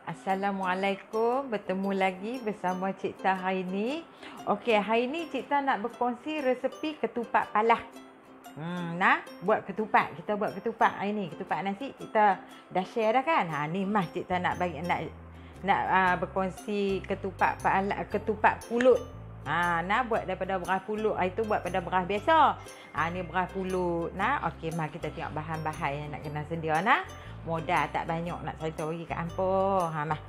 Assalamualaikum, bertemu lagi bersama Cik Tah hari ni. Okey, hari ni Cik Tah nak berkongsi resepi ketupat palah. Nah, buat ketupat. Kita buat ketupat hari ni, ketupat nasi. Kita dah share dah kan? Ni mah Cik Tah nak bagi berkongsi ketupat palah, ketupat pulut. Nah buat daripada beras pulut. Hari tu buat pada beras biasa. Ni beras pulut. Nah, okey, mari kita tengok bahan-bahan yang nak kena sedia nah. Modal tak banyak nak cerita bagi kat hampa. Mah.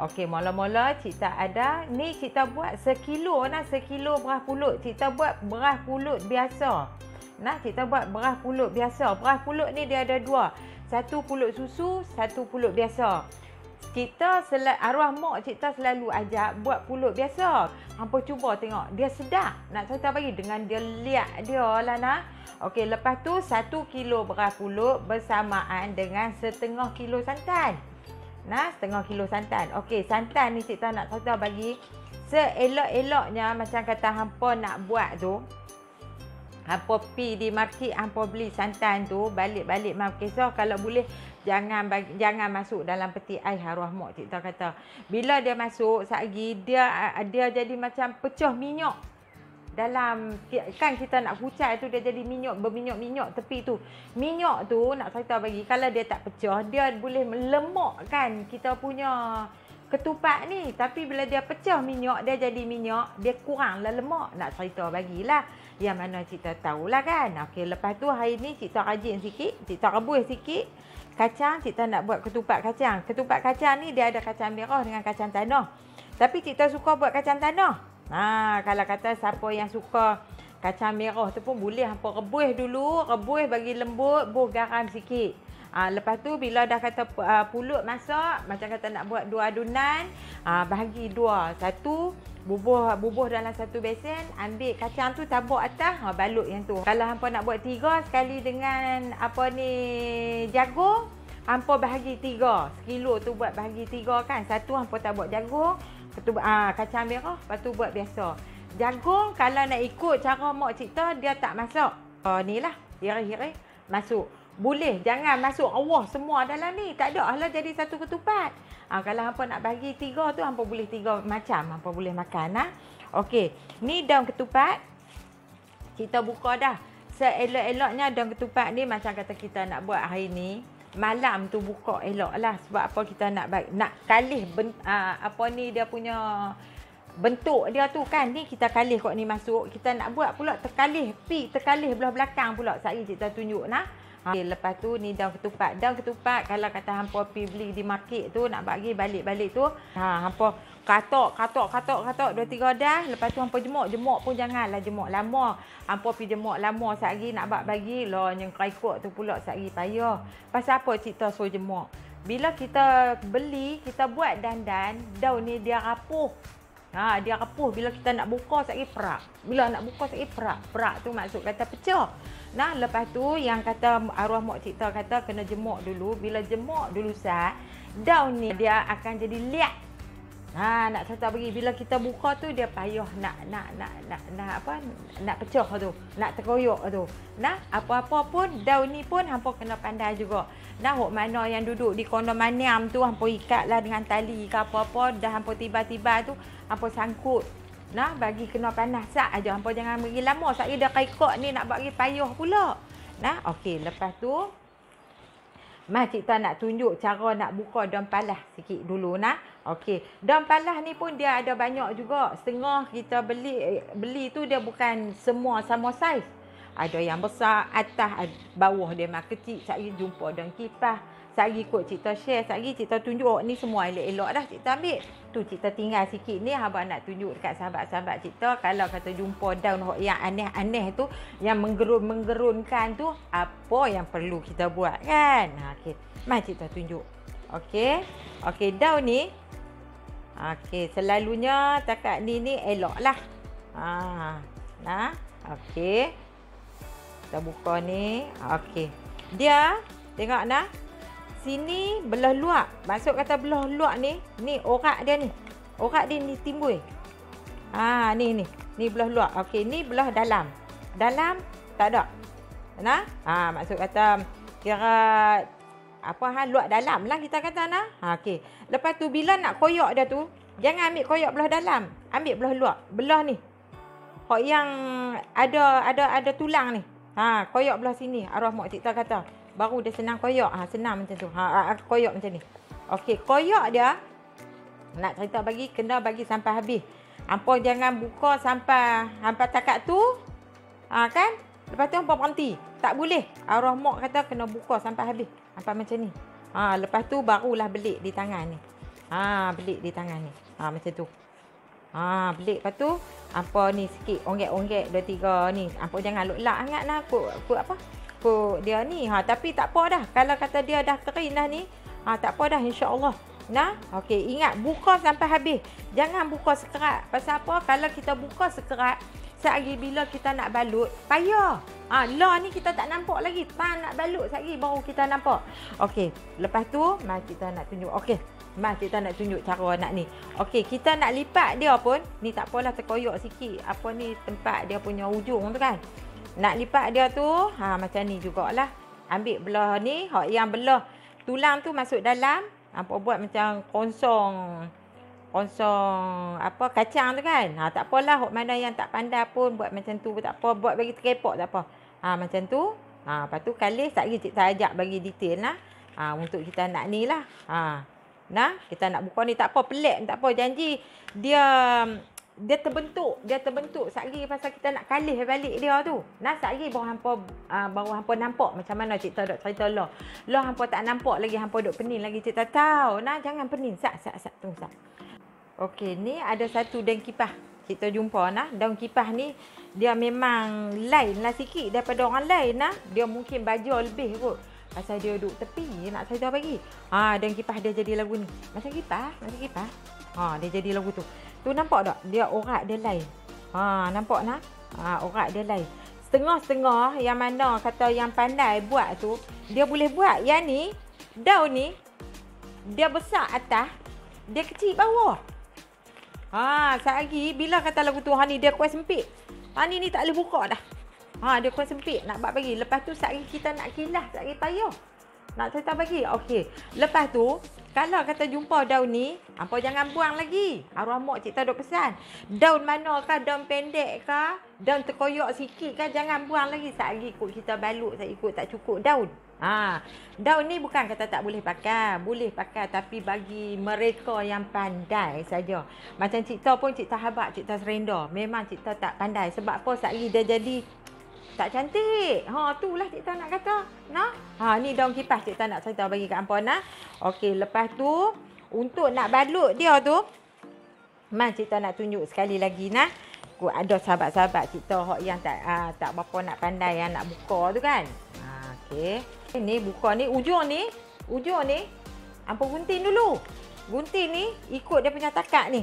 Okey, mula-mula Cik Tah ada. Ni kita buat sekilo beras pulut. Cik Tah buat beras pulut biasa. Nah, Cik Tah buat beras pulut biasa. Beras pulut ni dia ada dua. Satu pulut susu, satu pulut biasa. Arwah mak Cik Tah selalu ajak buat pulut biasa. Hampa cuba tengok. Dia sedap. Nak cerita bagi dengan dia liat dia lah nah. Okey, lepas tu 1 kilo beras pulut bersamaan dengan setengah kilo santan. Nah, setengah kilo santan. Okey, santan ni Cik Tah nak cerita bagi seelok-eloknya macam kata hampa nak buat tu. Hampa pi di market, hampa beli santan tu, balik-balik mam kisah kalau boleh jangan masuk dalam peti air. Arwah mak Cik Tah kata. Bila dia masuk, satgi dia jadi macam pecah minyak. Dalam kan kita nak kucai tu dia jadi berminyak tepi tu. Minyak tu nak cerita bagi kalau dia tak pecah dia boleh melemokkan kita punya ketupat ni. Tapi bila dia pecah minyak dia jadi minyak, dia kuranglah lemak. Nak cerita bagilah yang mana Cik Tah tahulah kan. Okey, lepas tu hari ni Cik Tah rajin sikit, Cik Tah rebus sikit kacang. Cik Tah nak buat ketupat kacang. Ketupat kacang ni dia ada kacang merah dengan kacang tanah. Tapi Cik Tah suka buat kacang tanah. Kalau kata siapa yang suka kacang merah tu pun boleh hampa rebus dulu, rebus bagi lembut, buh garam sikit. Lepas tu bila dah kata pulut masak, macam kata nak buat 2 adunan, bahagi 2. Satu bubuh dalam satu besen, ambil kacang tu tabur atas, balut yang tu. Kalau hampa nak buat 3 sekali dengan jagung, hampa bahagi 3. Sekilo tu buat bahagi 3 kan. Satu hampa tak buat jagung, kacang merah, lepas tu buat biasa. Jagung kalau nak ikut cara mak Cik Tah dia tak masak. Ni lah, hiri-hiri masuk. Boleh, jangan masuk awah semua dalam ni. Tak ada lah jadi satu ketupat. Kalau hampa nak bagi 3 tu, hampa boleh 3 macam. Hampa boleh makan. Okey, ni daun ketupat. Kita buka dah. Seelok-eloknya daun ketupat ni macam kata kita nak buat hari ni. Malam tu buka elok lah. Sebab apa kita nak kalih dia punya bentuk dia tu kan. Ni kita kalih kot ni masuk. Kita nak buat pula terkalih belah belakang pula. Sehari Cik Tah tunjuk nah. Okay, lepas tu ni daun ketupat. Daun ketupat kalau kata hampa pergi beli di market tu nak bagi balik-balik tu. Hampa katok 2-3 dah. Lepas tu hampa jemuk pun janganlah jemuk lama. Hampa pergi jemuk lama sehari nak bagi lah yang kerikut tu pula sehari payah. Pasal apa Cik Tah suruh jemuk? Bila kita beli, kita buat dandan, daun ni dia rapuh. Dia rapuh bila kita nak buka sehari perak. Bila nak buka sehari perak. Perak tu maksud kata pecah. Nah, lepas tu yang kata arwah mak Cik Tah kata kena jemuk dulu. Bila jemuk dulu daun ni dia akan jadi liat. Nak cerita bagi bila kita buka tu dia payah nak pecah tu, nak terkoyak tu. Nah, apa-apa pun daun ni pun hampa kena pandai juga. Nah, hok mana yang duduk di kono maniam tu hampa ikatlah dengan tali ke apa-apa, dah hampa tiba-tiba tu hampa sangkut. Nah, bagi kena panas sak aja. Hampa jangan bagi lama. Sat dah kaikok ni nak bagi payah pula. Nah, okey, lepas tu Cik Tah nak tunjuk cara nak buka daun palah sikit dulu nah. Okey, daun palah ni pun dia ada banyak juga. Setengah kita beli tu dia bukan semua sama saiz. Ada yang besar, atas, bawah dia mah kecil. Sat jumpa daun kipas. Sehari kot Cik Tah share, sehari Cik Tah tunjuk. Ni semua elok-elok dah Cik Tah ambil. Tu Cik Tah tinggal sikit ni. Abang nak tunjuk dekat sahabat-sahabat Cik Tah. Kalau kata jumpa daun yang aneh-aneh tu, yang menggerun-menggerunkan tu, apa yang perlu kita buat kan? Okey, mari Cik Tah tunjuk. Okey, daun ni. Okey, selalunya takat ni elok lah. Nah, okey. Kita buka ni. Okey. Dia, tengok nah. Sini belah luar. Maksud kata belah luar ni orak dia ni. Orak dia ni timbul. Ni belah luar. Okey, ni belah dalam. Dalam tak ada. Nah, maksud kata kira luak dalam lah kita kata nah. Okey. Lepas tu bila nak koyak dia tu, jangan ambil koyak belah dalam, ambil belah luar. Belah ni. Hak yang ada tulang ni. Koyak belah sini. Arwah mak cik kata. Baru dia senang koyak. Senang macam tu. Koyak macam ni. Okey, koyak dia nak cerita bagi kena bagi sampai habis. Hampa jangan buka sampai hampa takat tu. Kan? Lepas tu hampa berhenti. Tak boleh. Arwah mak kata kena buka sampai habis. Hampa macam ni. Lepas tu barulah belik di tangan ni. Belik di tangan ni. Macam tu. Belik. Lepas tu hampa ni sikit onggek-onggek 2 3 ni. Hampa jangan luk-lak sangat lah. Kut dia ni. Tapi tak apa dah. Kalau kata dia dah kering dah ni. Tak apa dah, insya-Allah. Nah, okey, ingat buka sampai habis. Jangan buka sekerat. Pasal apa? Kalau kita buka sekerat, sehari bila kita nak balut, payah. Lah ni kita tak nampak lagi. Nak balut sehari baru kita nampak. Okey, lepas tu mai kita nak tunjuk. Okey, mai kita nak tunjuk cara nak ni. Okey, kita nak lipat dia pun, ni tak apalah terkoyak sikit. Apa ni tempat dia punya ujung tu kan. Nak lipat dia tu, macam ni jugalah. Ambil belah ni, hak yang belah tulang tu masuk dalam, hampa buat macam konsong kacang tu kan. Tak apalah, hok mana yang tak pandai pun buat macam tu tak apa, buat bagi terkepok tak apa. Macam tu. Lepas tu kali sekali cik ajak bagi detail lah. Untuk kita nak ni lah. Nah, kita nak buka ni tak apa, pelik tak apa, janji dia terbentuk sekali pasal kita nak kalih balik dia tu. Nah, sekali baru hampa nampak macam mana cik dok cerita lah. Lah hampa tak nampak lagi, hampa dok pening lagi cik tahu. Nah, jangan pening. Tunggu sat. Okey, ni ada satu daun kipas. Kita jumpa nah, daun kipas ni dia memang lain lah sikit daripada orang lain nah. Dia mungkin baju lebih kot. Pasal dia duduk tepi, nak cerita bagi. Daun kipas dia jadi lagu ni. Macam kipas. Dia jadi lagu tu. Tu nampak tak? Dia orat dia lain. Nampak nak? Orat dia lain. Setengah-setengah yang mana kata yang pandai buat tu, dia boleh buat. Yang ni, daun ni, dia besar atas, dia kecil bawah. Sehari bila kata lagu tu, ni dia kuat sempit. Ni tak boleh buka dah. Dia kuat sempit, nak buat bagi. Lepas tu sehari kita nak kilas, sehari payah. Nak cerita bagi. Okey. Lepas tu, kalau kata jumpa daun ni, hampa jangan buang lagi. Arwah mak cik dok pesan. Daun manakah, daun pendek kah, daun terkoyak sikit kah, jangan buang lagi. Sehari ikut kita balut, sehari ikut tak cukup daun. Daun ni bukan kata tak boleh pakai. Boleh pakai tapi bagi mereka yang pandai saja. Macam cik pun cik habak, cik serenda. Memang cik tak pandai. Sebab apa sehari dia jadi tak cantik. Itulah cik nak kata. Nah. Ni daun kipas cik nak cerita bagi kat hampa nah. Okey, lepas tu untuk nak balut dia tu, cik nak tunjuk sekali lagi nah. Ada sahabat-sahabat cik hok yang tak berapa nak pandai yang nak buka tu kan. Okey. Ni buka ni ujung ni hampa gunting dulu. Gunting ni ikut dia punya takat ni.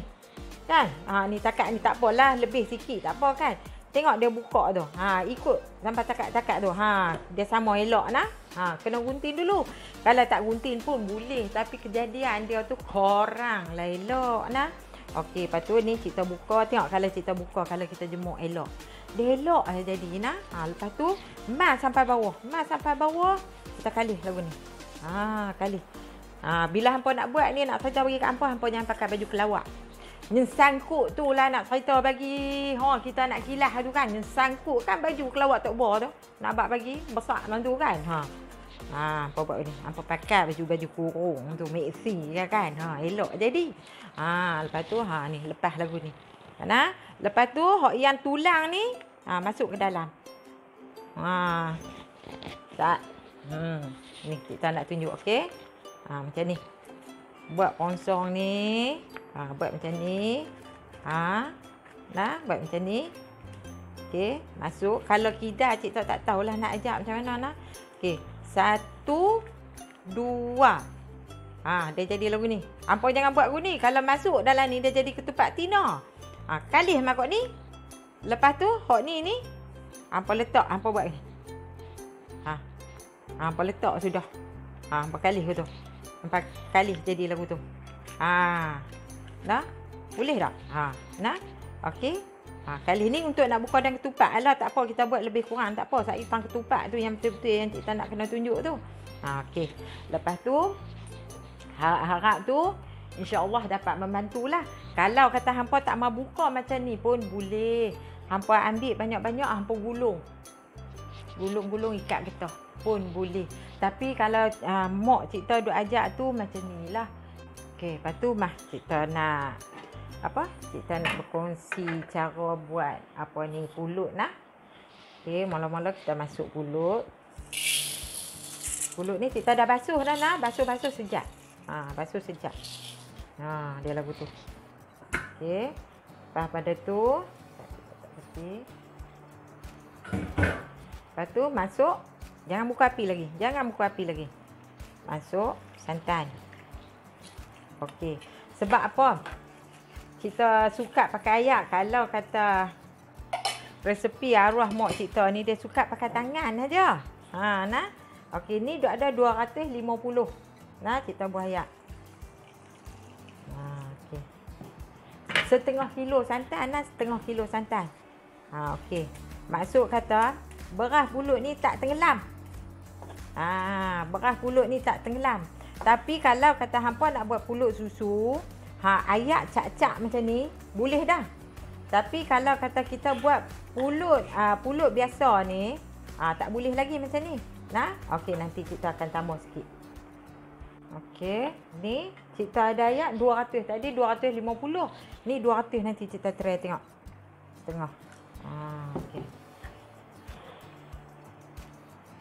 Kan? Ni takat ni tak apalah, lebih sikit tak apa kan. Tengok dia buka tu. Ikut sampai takat-takat tu. Dia sama elok nah. Kena gunting dulu. Kalau tak gunting pun boleh. Tapi kejadian dia tu korang lah elok nah. Okey, lepas tu ni kita buka. Tengok kalau kita buka, kalau kita jemur elok. Dia elok lah jadi nah. Lepas tu, mas sampai bawah. Kita kalih lagu ni. Kalih. Bila hampa nak buat ni, nak cerita bagi kat hampa jangan pakai baju kelawak. Yang sangkut tu lah nak cerita bagi. Kita nak kilas tu kan. Yang sangkut kan baju kelawak tak bor tu. Nak buat bagi besar macam tu kan. Apa buat ni? Apa pakai baju kurung tu. Maxi kan. Elok jadi. Lepas tu ni lepas lagu ni. Lepas tu yang tulang ni masuk ke dalam. Tak. Ni kita nak tunjuk okey. Macam ni. Buat konsong ni. Buat macam ni. Buat macam ni. Okey, masuk. Kalau kidal cik tak tahulah nak ajak macam mana nah. Okey, 1 2. Dia jadi lagu ni. Hampa jangan buat lagu ni. Kalau masuk dalam ni dia jadi ketupat tina. Kalih makot ni. Lepas tu hok ni hampa letak, hampa buat ni. Hampa letak sudah. Hampa kalih tu. Hampa kalih jadi lagu tu. Dah? Boleh tak? Nah. Okey. Kali ni untuk nak buka dan ketupat. Alah tak apa, kita buat lebih kurang tak apa. Saipang ketupat tu yang betul-betul yang kita nak kena tunjuk tu. Okey. Lepas tu harap tu insya-Allah dapat membantulah. Kalau kata hampa tak mau buka macam ni pun boleh. Hampa ambil banyak-banyak hampa gulung. Gulung-gulung ikat getah pun boleh. Tapi kalau mak Cik duk ajak tu macam nilah. Okey, lepas tu Cik nak apa? Cik nak berkongsi cara buat apa ni pulut nah. Okey, mula-mula kita masuk pulut. Pulut ni Cik dah basuh dah nah, basuh sekejap. Basuh sekejap. Dia lagu tu. Okey. Lepas pada tu lepas tu masuk, jangan buka api lagi. Masuk santan. Okey. Sebab apa? Kita suka pakai ayak. Kalau kata resepi arwah mak kita ni dia suka pakai tangan aja. Nah. Okey, ni dah ada 250. Nah, kita buah ayak. Okey. Setengah kilo santan. Okey. Maksud kata beras pulut ni tak tenggelam. Beras pulut ni tak tenggelam. Tapi kalau kata hampa nak buat pulut susu, ayak cak-cak macam ni, boleh dah. Tapi kalau kata kita buat pulut biasa ni, tak boleh lagi macam ni. Nah, okey, nanti kita akan tambah sikit. Okey, ni kita ada ayak 200. Tadi 250. Ni 200 nanti kita try tengok. Setengah. Okey.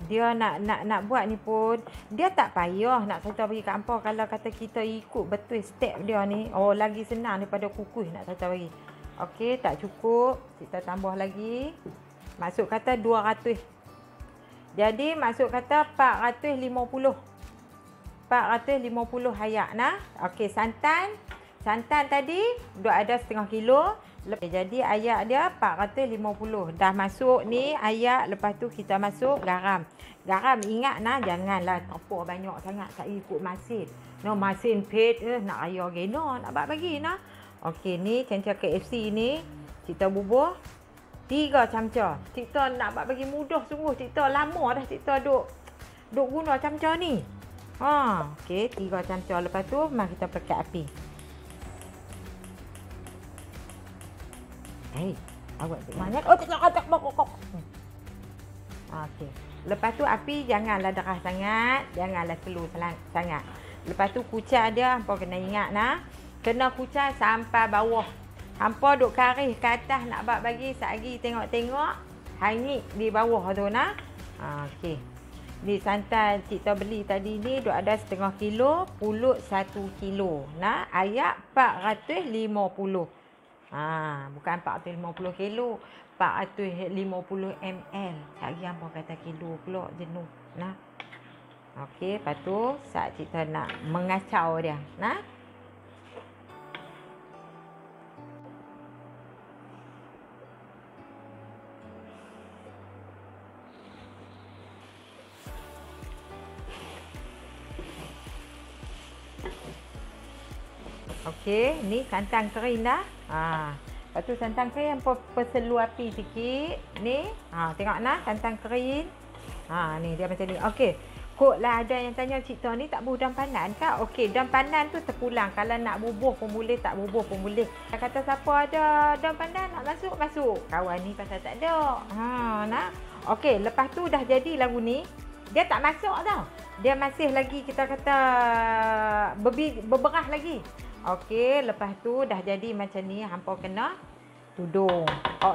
Dia nak buat ni pun dia tak payah nak kata bagi kat hampa. Kalau kata kita ikut betul step dia ni, lagi senang daripada kukus nak kata bagi. Okey, tak cukup, kita tambah lagi. Maksud kata 200. Jadi maksud kata 450. 450 ayak nah. Okey, santan tadi dah ada setengah kilo. Jadi ayak dia 450. Dah masuk ni ayak, lepas tu kita masuk garam. Garam ingat nah, janganlah topor banyak sangat, tak ikut masin. Masin pet nak raya gena nak bagi nah. Okey, ni cancel KFC ni kita bubuh 3 camca. Kita nak bagi mudah sungguh. Kita lama dah kita duk guna camca ni. Okey, 3 camca. Lepas tu mari kita pekat api. Awak banyak. Okey. Lepas tu api janganlah deras sangat, janganlah slow sangat. Lepas tu kucai dia hampa kena ingat nah. Kena kucai sampai bawah. Hampa duk karih ke atas nak bagi satgi tengok-tengok hangit di bawah tu nah. Okey. Ni santan Cik beli tadi ni duk ada setengah kilo, pulut 1 kilo. Nah, ayak 450. Bukan 450 kilo, 450 ml. Tak lagi hampa kata kilo pula jenuh. Nah. Okey, lepas tu saat kita nak mengacau dia. Nah. Okey, ni santan kering dah. Lepas tu santan kering hampa perselu api sikit. Ni, tengok nah santan kering. Ni dia macam ni. Okey. Koklah ada yang tanya Cik Tok ni tak bubuh daun pandan ke? Okey, daun pandan tu terpulang. Kalau nak bubuh pun boleh, tak bubuh pun boleh. Kata siapa ada daun pandan nak masuk. Kawan ni pasal tak ada. Nah. Okey, lepas tu dah jadi lagu ni. Dia tak masuk tau. Dia masih lagi kita kata berberah lagi. Okey, lepas tu dah jadi macam ni, hampa kena tudung.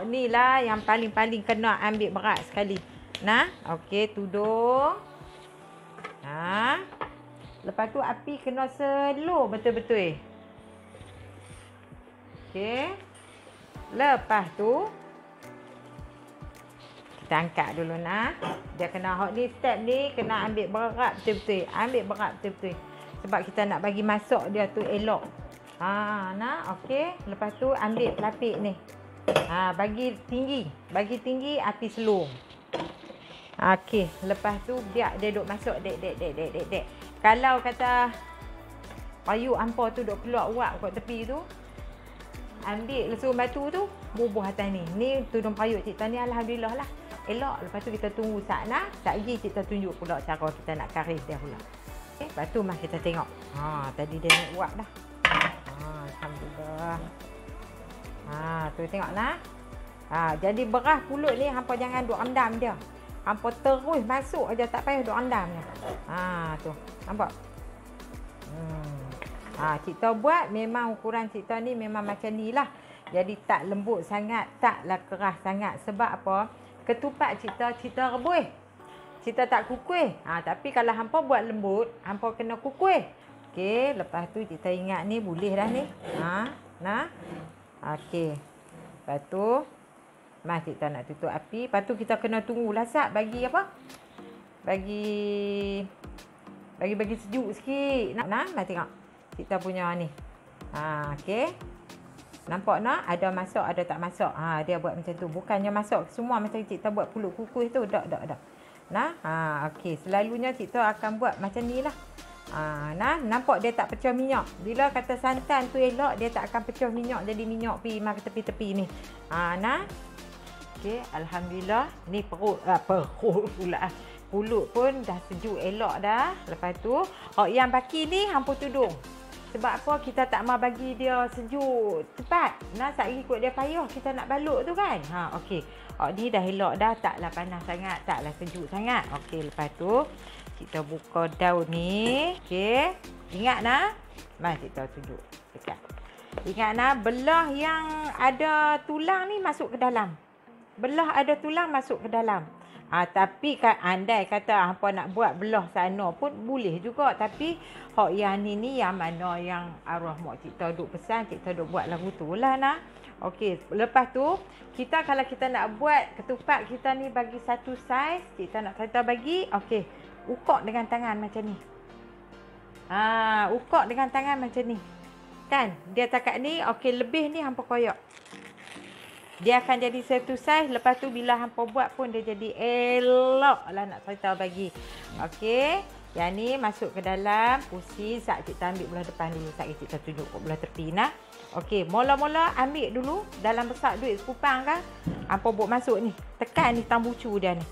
Ni lah yang paling-paling kena ambil berat sekali. Nah, okey, tudung. Lepas tu api kena slow betul-betul. Okey. Lepas tu kita angkat dulu nah. Dia kena ni step ni kena ambil berat betul-betul. Sebab kita nak bagi masak dia tu elok. Nah, okey. Lepas tu ambil pelapik ni. Bagi tinggi api slow. Okey, lepas tu biar dia duk masuk dek. Kalau kata payuk hampa tu duk keluar uap kat tepi tu, ambil lesung batu tu bubuh atas ni. Ni tudung payuk Cik Tan ni alhamdulillah lah. elok. Lepas tu kita tunggu sat nah. Sat lagi kita tunjuk pula cara kita nak karis dia pula. Okey, lepas tu mah kita tengok. Tadi dia nak buat dah. Alhamdulillah. Tu tengok nah. Jadi beras pulut ni hampa jangan duk rendam dia. Hampa terus masuk aja, tak payah duk rendam dia. Tu. Nampak? Kita buat memang ukuran kita ni memang macam ni lah. Jadi tak lembut sangat, taklah keras sangat. Sebab apa? Ketupat kita rebus. Kita tak kukuh. Tapi kalau hampa buat lembut, hampa kena kukuh. Okey, lepas tu kita ingat ni boleh dah ni. Nah. Okey. Lepas tu mas kita nak tutup api. Lepas tu kita kena tunggulah sat bagi apa? Bagi sejuk sikit. Nah, mai tengok. Kita punya ni. Okey. Nampak nak? Ada masuk, ada tak masuk. Dia buat macam tu. Bukannya masuk semua macam kita buat pulut kukuh tu. Tak. Nah, okey. Selalunya kita akan buat macam ni lah. Nah, nampak dia tak pecah minyak. Bila kata santan tu elok, dia tak akan pecah minyak. Jadi minyak pergi ke tepi-tepi ni. Nah. Okey, alhamdulillah. Ni perut pula. Pulut pun dah sejuk elok dah. Lepas tu, yang baki ni hampa tudung. Sebab apa? Kita tak mau bagi dia sejuk cepat. Nah, sat lagi kot dia payah kita nak balut tu kan. Okey. Ni dah elok dah, taklah panas sangat, taklah sejuk sangat. Okey, lepas tu kita buka daun ni. Okey. Ingat nah. Mari kita tunjuk dekat. Ingat nah, belah yang ada tulang ni masuk ke dalam. Belah ada tulang masuk ke dalam. Tapi kan andai kata hampa nak buat belah sana pun boleh juga. Tapi hak yang ni yang mana yang arwah mak kita duk pesan, kita duk buat lagu tu lah nah. Okey, lepas tu kita kalau kita nak buat ketupat kita ni bagi satu saiz, kita nak kata bagi, okey, ukok dengan tangan macam ni. Ukok dengan tangan macam ni. Kan? Dia takat ni, okey, lebih ni hampa koyak. Dia akan jadi satu saiz. Lepas tu bila hampa buat pun dia jadi elok lah nak saya tahu bagi. Okey. Yang ni masuk ke dalam. Pusing. Sat kita ambil belah depan dulu. Sat kita tunjuk belah tepi nah. Okey. Mula-mula ambil dulu. Dalam besar duit sekupang kan. Hampa buat masuk ni. Tekan ni tambucu dia ni.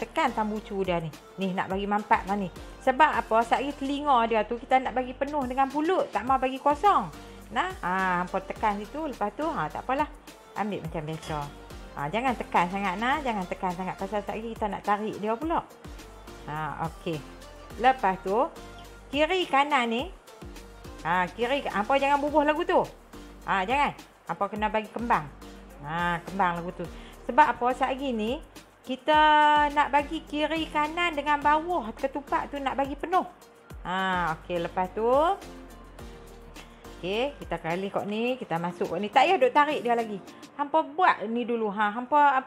Tekan tambucu dia ni. Ni nak bagi mampat lah ni. Sebab apa? Sat telinga dia tu kita nak bagi penuh dengan pulut. Tak mau bagi kosong. Nah, hampa tekan situ. Lepas tu, tak apalah. Ambil macam biasa. Jangan tekan sangat nah. Jangan tekan sangat. Pasal lagi kita nak tarik dia pula. Okey. Lepas tu, kiri kanan ni. Hampa jangan bubuh lagu tu. Jangan. Hampa kena bagi kembang. Kembang lagu tu. Sebab apa? Lagi ni, kita nak bagi kiri kanan dengan bawah ketupat tu nak bagi penuh. Okey. Lepas tu, okey, kita kali kot ni, kita masuk kot ni. Tak payah duk tarik dia lagi. Hampa buat ni dulu. Hampa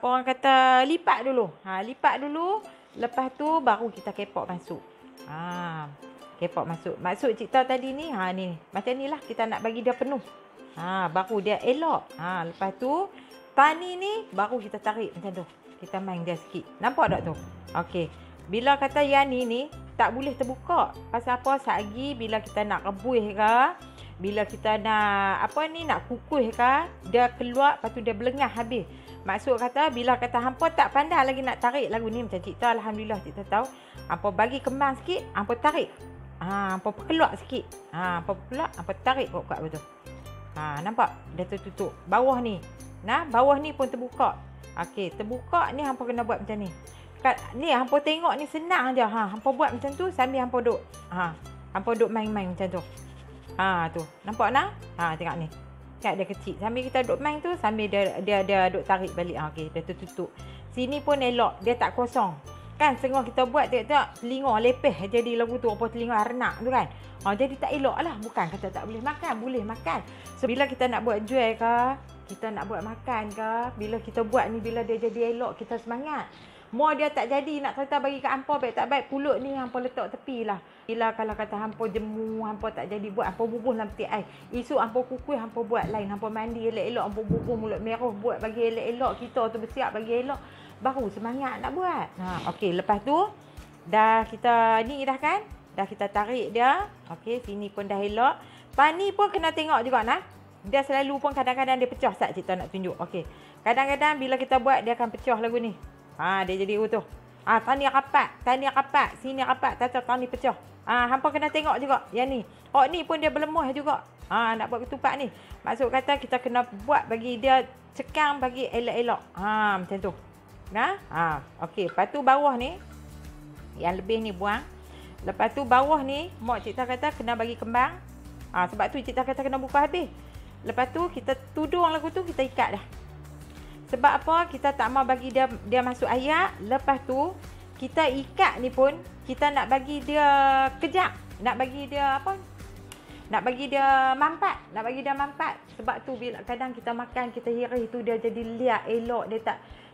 orang kata lipat dulu. Lipat dulu. Lepas tu baru kita kepok masuk. Kepok masuk. Maksud cerita tadi ni, ni. Macam ni lah kita nak bagi dia penuh. Baru dia elok. Lepas tu, tani ni baru kita tarik macam tu. Kita main dia sikit. Nampak tak tu? Okey. Bila kata yang ni tak boleh terbuka. Pasal apa? Sagi bila kita nak rebus ke, bila kita nak nak kukuh ke, dia keluar, lepas tu dia belengah habis. Maksud kata bila kata hampa tak pandai lagi nak tarik lagu ni macam cerita, alhamdulillah kita tahu. Hampa bagi kembang sikit, hampa tarik. Hampa perkelak sikit. Hampa perkelak, hampa tarik kuat-kuat betul. Nampak? Dia tertutup. Bawah ni. Nah, bawah ni pun terbuka. Okey, terbuka ni hampa kena buat macam ni. Ni hampa tengok ni senang je. Hampa buat macam tu sambil hampa duk. Hampa duk main-main macam tu. Tu. Nampak nak? Tengok ni. Kat dia kecil. Sambil kita duk main tu sambil dia duk tarik balik. Okey, dia tertutup. Sini pun elok, dia tak kosong. Kan setengah kita buat tengok telinga lepeh jadi lagu tu apa telinga arnak tu kan. Jadi tak elok lah. Bukan kata tak boleh makan, boleh makan. So bila kita nak buat jual ke, kita nak buat makan ke, bila kita buat ni bila dia jadi elok kita semangat. More dia tak jadi nak kata bagi kat hampa baik tak baik pulut ni hampa letak tepi lah. Bila kalau kata hampa jemu, hampa tak jadi buat, hampa bubuh dalam peti air. Esok hampa kukuh, hampa buat lain. Hampa mandi elok-elok, hampa bubuh mulut merah buat bagi elok-elok. Kita tu bersiap bagi elok. Baru semangat nak buat. Okey, lepas tu dah kita ni dah kan? Dah kita tarik dia. Okey, sini pun dah elok. Pani pun kena tengok juga nah. Dia selalu pun kadang-kadang dia pecah sat kita nak tunjuk. Okey. Kadang-kadang bila kita buat dia akan pecah lagu ni. Dia jadi utuh. Tani rapat, sini rapat, tani pecah. Hampa kena tengok juga yang ni. Ni pun dia berlemah juga. Nak buat ketupat ni. Maksud kata kita kena buat bagi dia cekang bagi elok-elok. Macam tu. Okey, lepas tu bawah ni yang lebih ni buang. Lepas tu bawah ni mak cikta kata kena bagi kembang. Sebab tu cikta kata kena buka habis. Lepas tu kita tudung lagu tu, kita ikat dah. Sebab apa? Kita tak mau bagi dia masuk ayak. Lepas tu kita ikat ni pun kita nak bagi dia kejap. Nak bagi dia apa? Nak bagi dia mampat. Sebab tu bila kadang kita makan, kita hirih tu dia jadi liat elok, dia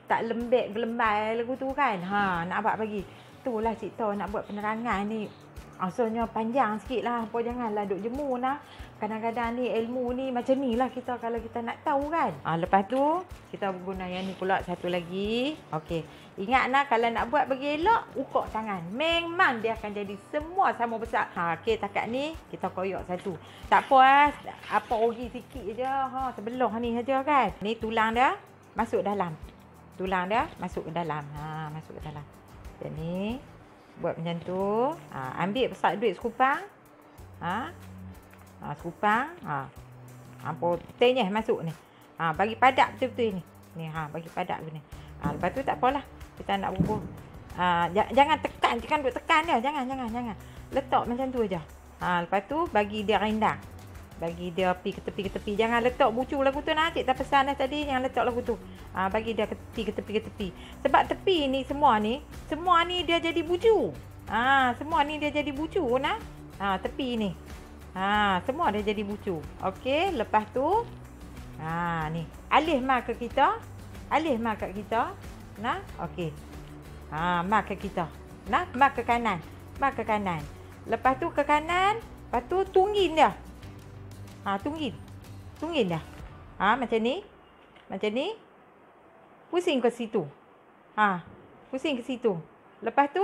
tak lembek gelembai lagu tu kan. Nak abang bagi. Itulah cikta nak buat penerangan ni. Asalnya panjang sikit lah. Apa janganlah duk jemur lah. Kadang-kadang ni ilmu ni macam ni lah kita kalau kita nak tahu kan. Lepas tu kita guna yang ni pula satu lagi. Okey. Ingat nak kalau nak buat bagi elok, ukok tangan. Memang dia akan jadi semua sama besar. Okey, takat ni kita koyak satu. Tak apa lah. Apa rugi sikit je. Sebelah ni saja kan. Ni tulang dia masuk dalam. Tulang dia masuk ke dalam. Masuk ke dalam. Macam ni. Buat macam tu. Ambil besar duit sekupang. Sekupang. Hampa tenyeh masuk ni. Bagi padak betul-betul ni. Ni bagi padak ni. Lepas tu tak apalah. Kita nak bubuh. Jangan tekan. Jangan duk tekan dia. Jangan. Letak macam tu aja. Lepas tu bagi dia rendang. Bagi dia pergi ke tepi. Jangan letak bucu lagu tu nak. Cik dah pesan dah tadi. Jangan letak lagu tu. Bagi dia ke tepi. Sebab tepi ni semua ni dia jadi bucu. Semua ni dia jadi bucu nak. Tepi ni. Semua dia jadi bucu. Okey, lepas tu ni. Alih mar ke kita. Nah, okey. Mar ke kita. Nah, mar ke kanan. Lepas tu ke kanan, lepas tu tunggin dia. Tunggin dah. Macam ni. Pusing ke situ. Pusing ke situ. Lepas tu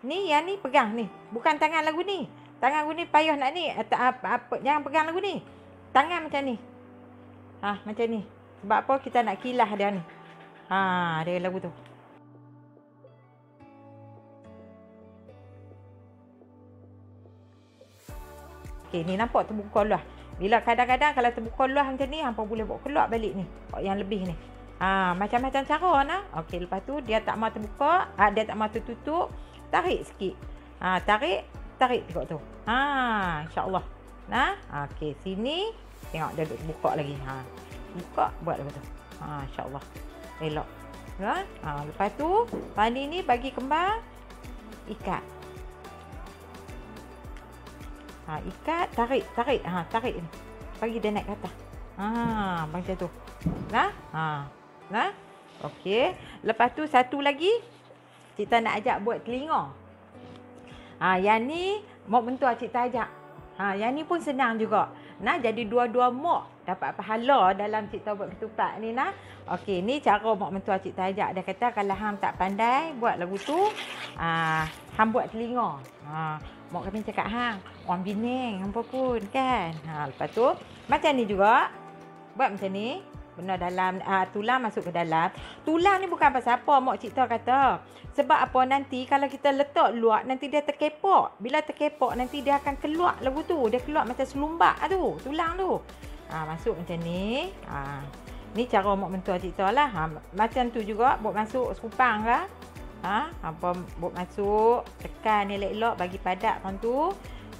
ni yang ni pegang ni. Bukan tangan lagu ni. Tangan lagu ni payah nak ni. Jangan pegang lagu ni. Tangan macam ni. Macam ni. Sebab apa kita nak kilah dia ni. Dia lagu tu. Okey, ni nampak terbuka luah. Bila kadang-kadang kalau terbuka luah macam ni, hampa boleh bawa keluar balik ni. Yang lebih ni. Macam-macam cara nah. Okey, lepas tu dia tak mau terbuka, dia tak mau tertutup, tarik sikit. Tarik tengok tu. Insya-Allah. Nah, okey, sini tengok dia duk buka lagi. Buka buat lagu tu. Insya-Allah. Elok. Lepas tu tadi ni bagi kembang, ikat. Ikat, tarik. Tarik ni. Bagi dia naik ke atas. Macam tu. Nah. Okey. Lepas tu satu lagi kita nak ajak buat telinga. Yang ni mak mentua cikta ajak. Yang ni pun senang juga. Nah, jadi dua-dua mak dapat pahala dalam cikta buat ketupat ni nah. Okey, ni cara mak mentua cikta ajak. Dia kata kalau hang tak pandai buat lagu tu, hang buat telinga. Mak kami cakap orang Penang hampa pun kan. Lepas tu macam ni juga. Buat macam ni. Benar dalam tulang masuk ke dalam. Tulang ni bukan pasal apa mak cikta kata. Sebab apa nanti kalau kita letak luak nanti dia terkepok. Bila terkepok nanti dia akan keluar lagu tu. Dia keluar macam selumbak tu. Tulang tu. Masuk macam ni. Ni cara mak mentua cikta lah. Macam tu juga buat masuk sekupang ke. Apa buat masuk, tekan elok-elok bagi padak kan tu.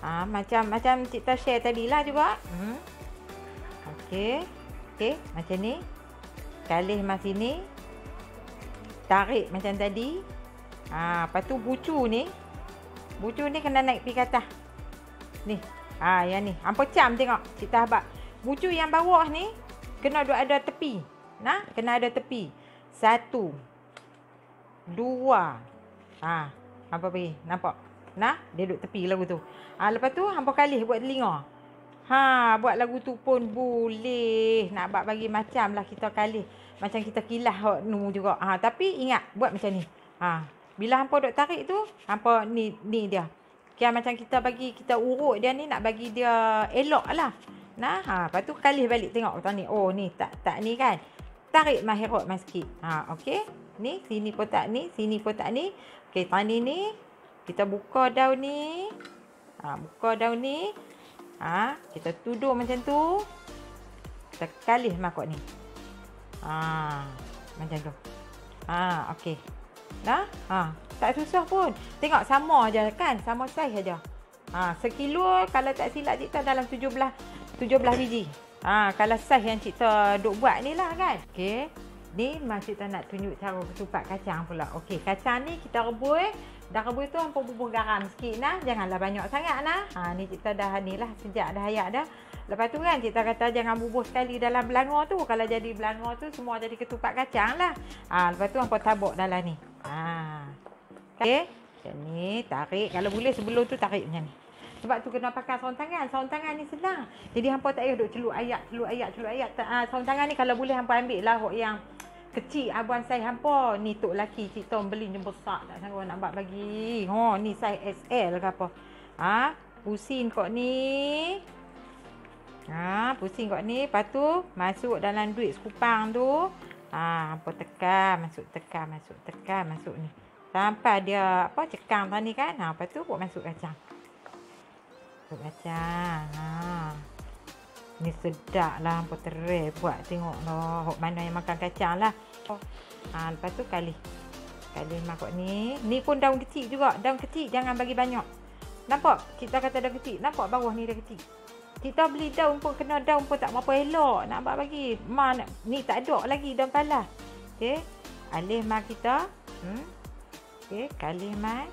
Macam cikta share tadilah juga. Okey, macam ni. Kalih mas sini. Tarik macam tadi. Lepas tu bucu ni kena naik pergi ke atas. Ni. Yang ni. Hampa cam tengok cikta habaq. Bucu yang bawah ni kena ada tepi. Nah, kena ada tepi. 1 2. Hampa pergi. Nampak? Nah, dia duduk tepi lagu tu. Lepas tu hampa kalih buat telinga. Buat lagu tu pun boleh. Nak buat bagi macam lah kita kalih. Macam kita kilah hok nu juga. Tapi ingat buat macam ni. Bila hampa duk tarik tu, hampa ni dia. Kira macam kita urut dia ni nak bagi dia elok lah. Nah, lepas tu kalih balik tengok kata ni. Oh ni tak ni kan. tarik mai herok mai sikit. Okey. Ni sini pun tak ni, sini pun tak ni. Okey, tani ni kita buka daun ni. Buka daun ni. Kita tuduh macam tu. Kita kalih makok ni. Macam tu. Okey. Dah? Tak susah pun. Tengok sama aja kan? Sama saiz aja. Sekilo kalau tak silap Cik dalam 17 biji. Kalau saiz yang Cik duk buat ni lah kan. Okey. Ni Cik nak tunjuk cara ketupat kacang pula. Okey, kacang ni kita rebus. Dah rebus tu hampa bubuh garam sikit nah. Janganlah banyak sangat nah. Ni Cik dah ni lah sejak dah ayak dah. Lepas tu kan Cik kata jangan bubuh sekali dalam belanga tu. Kalau jadi belanga tu semua jadi ketupat kacang lah. Lepas tu hampa tabuk dalam ni. Okey. Macam ni tarik. Kalau boleh sebelum tu tarik macam ni. Sebab tu kena pakai sarung tangan. Sarung tangan ni senang. Jadi hampa tak payah duk celup ayak. Sarung tangan ni kalau boleh hampa ambil lah yang kecil abuan saiz hampa. Ni tok laki Cik Tom beli je besar. Tak sanggup nak buat bagi. Ni saiz SL ke apa. Pusing kok ni. Pusing kok ni. Lepas tu masuk dalam duit sekupang tu. Hampa tekan. Masuk ni. Sampai dia cekang tadi kan. Lepas tu buat masuk kacang. Ni sedap lah. Hampa terai buat. Tengok lah. Hok mana yang makan kacang lah. Lepas tu kalih makok ni. Ni pun daun kecil juga. Daun kecil jangan bagi banyak. Nampak? Kita kata daun kecil. Nampak bawah ni dah kecil. Kita beli daun pun kena daun pun tak berapa elok. Nak buat bagi. Ni tak ada lagi daun palas. Okey. Alih mai kita. Okey. Kalih mai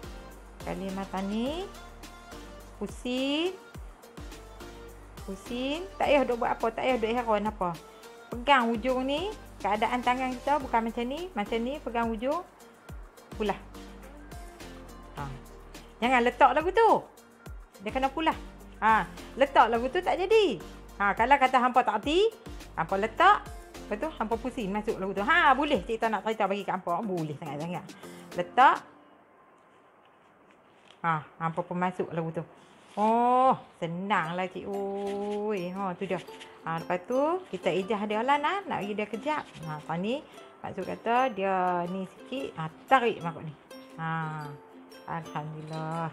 tani. Pusing. Tak payah duk buat apa. Tak payah duk heran apa. Pegang hujung ni. Keadaan tangan kita bukan macam ni. Macam ni. Pegang hujung. Pulah. Jangan letak lagu tu. Dia kena pulah. Letak lagu tu tak jadi. Kalau kata hampa tak hati. Hampa letak. Lepas tu hampa pusing masuk lagu tu. Boleh Cik nak cerita bagi kat hampa. Boleh sangat-sangat. Letak. Hampa pun masuk lagu tu. Senang lah Cik. Tu dia. Lepas tu kita ijah dia lah nak bagi dia kejap. Tani maksud kata dia ni sikit. Tarik makuk ni. Alhamdulillah.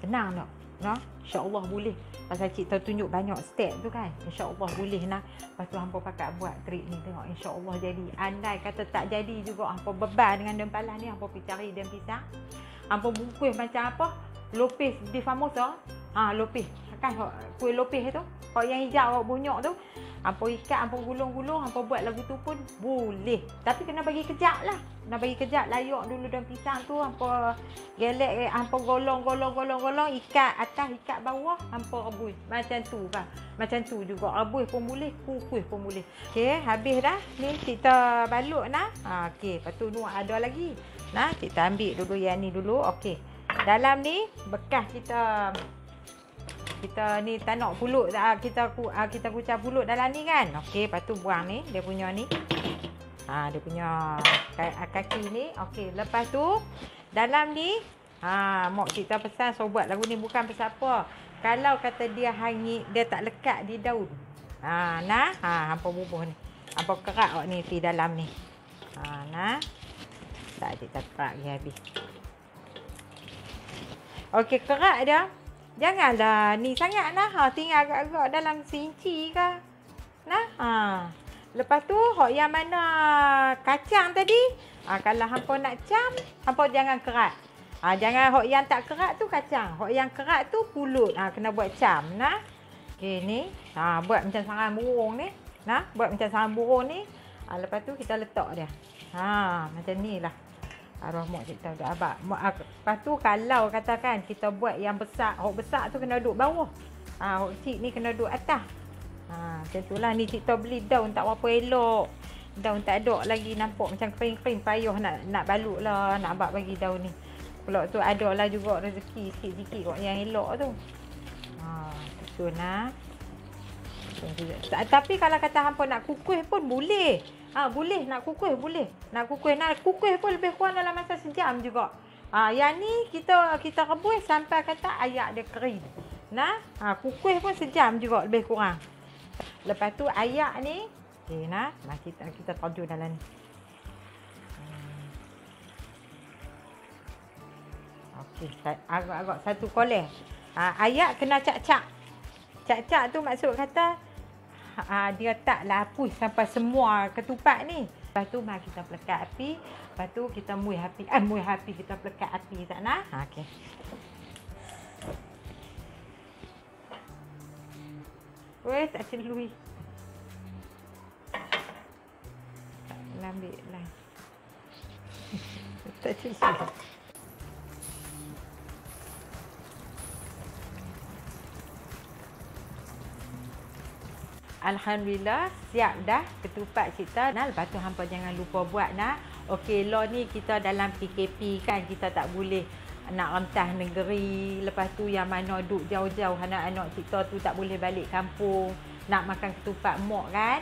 Senang tak? InsyaAllah boleh. Pasal Cik tunjuk banyak step tu kan. InsyaAllah boleh nak. Lepas tu hampa pakai buat trik ni. Tengok insyaAllah jadi. Andai kata tak jadi juga. Hampa beban dengan daun palas ni. Hampa pergi cari daun pisang. Hampa bungkus macam apa? Lopis di famosa. Lopis. Kan kuih lopis tu. Kau yang hijau bunyok tu. Hampa ikat, hampa gulung-gulung. Hampa buat lagu tu pun boleh. Tapi kena bagi kejap lah. Kena bagi kejap. Layak dulu daun pisang tu. Hampa gelek. Hampa golong. Ikat atas, ikat bawah. Hampa rebus. Macam tu kan. Macam tu juga. Rebus pun boleh. Kukus pun boleh. Okey. Habis dah. Ni kita balut nah. Okey. Lepas tu ni ada lagi. Nah, kita ambil dulu yang ni dulu. Okey. Dalam ni bekas kita ni tak nak pulut. Kita kucah pulut dalam ni kan. Okey, lepas tu buang ni. Dia punya ni. Dia punya kaki ni. Okey, lepas tu dalam ni mak kita pesan sobat lagu ni bukan pasal apa. Kalau kata dia hangit, dia tak lekat di daun. Hampa bubuh ni. Hampa kerak ni di dalam ni. Tak kita kerak lagi habis. Okey, kerak dia. Janganlah ni sangat nah. Tinggal agak-agak dalam seinci ke. Lepas tu hok yang mana kacang tadi. Kalau hampa nak cam, hampa jangan kerat. Jangan hok yang tak kerat tu kacang. Hok yang kerat tu pulut. Kena buat cam nah. Okey ni. Buat macam sarang burung ni. Buat macam sarang burung ni. Lepas tu kita letak dia. Macam ni lah. Arwah mak kita dah abang. Lepas tu kalau katakan kita buat yang besar, hok besar tu kena duduk bawah. Hok kecil ni kena duduk atas. Macam tu lah. Ni kita beli daun tak berapa elok. Daun tak ada lagi nampak macam kering-kering. Payah nak balut lah. Nak abang bagi daun ni. Pulak tu ada lah juga rezeki sikit-sikit kok yang elok tu. Betul nah. Tapi kalau kata hampa nak kukuh pun boleh. Boleh nak kukuh boleh. Nak kukuh pun lebih kurang dalam masa sejam juga. Yang ni kita rebus sampai kata ayak dia kering. Kukuh pun sejam juga lebih kurang. Lepas tu ayak ni, okey nah, kita taruh dalam ni. Okey, agak-agak satu koleh. Ayak kena cak-cak. Cak-cak tu maksud kata dia taklah hapus sampai semua ketupat ni. Lepas tu mari kita pelekat api. Lepas tu kita muih api kita pelekat api tak nak. Okey. Weh, tak celui. Tak ambil lah. Tak celui. Alhamdulillah, siap dah ketupat kita. Nah, lepas tu hampa jangan lupa buat nah. Okey, lo ni kita dalam PKP kan, kita tak boleh nak rentah negeri. Lepas tu yang mana duduk jauh-jauh anak-anak kita tu tak boleh balik kampung nak makan ketupat mok kan.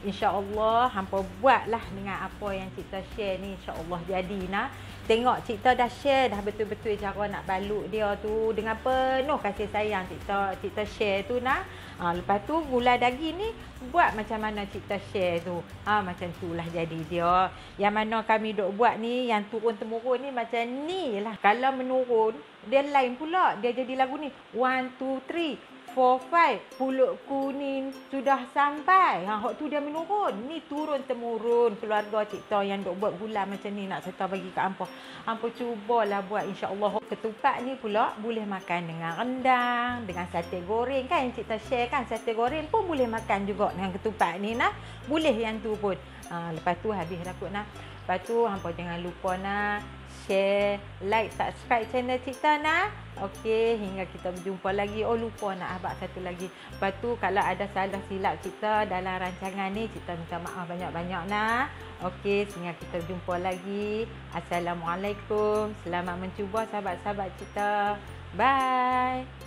InsyaAllah hampa buatlah dengan apa yang kita share ni, insyaAllah jadi nah. Tengok kita dah share dah betul-betul cara nak balut dia tu dengan penuh kasih sayang kita share tu nah. Lepas tu gulai daging ni buat macam mana kita share tu. Macam tu lah jadi dia. Yang mana kami duk buat ni yang turun temurun ni macam ni lah. Kalau menurun dia lain pula. Dia jadi lagu ni 1, 2, 3, 4, 5. Pulut kuning sudah sampai. Hak tu dia menurun. Ni turun temurun keluarga kita yang duk buat gulai macam ni nak serta bagi kat hampa. Hampa cubalah buat, insya-Allah. Ketupat ni pula boleh makan dengan rendang, dengan sate goreng kan yang kita share kan. Sate goreng pun boleh makan juga dengan ketupat ni nah. Boleh yang tu pun. Lepas tu habis dah kot nah. Lepas tu hampa jangan lupa nah share, like, subscribe channel kita nah. Okey, hingga kita berjumpa lagi. Oh, lupa nak abang satu lagi. Lepas tu kalau ada salah silap kita dalam rancangan ni, kita minta maaf banyak-banyak nah. Okey, sehingga kita berjumpa lagi. Assalamualaikum. Selamat mencuba sahabat-sahabat kita. Bye.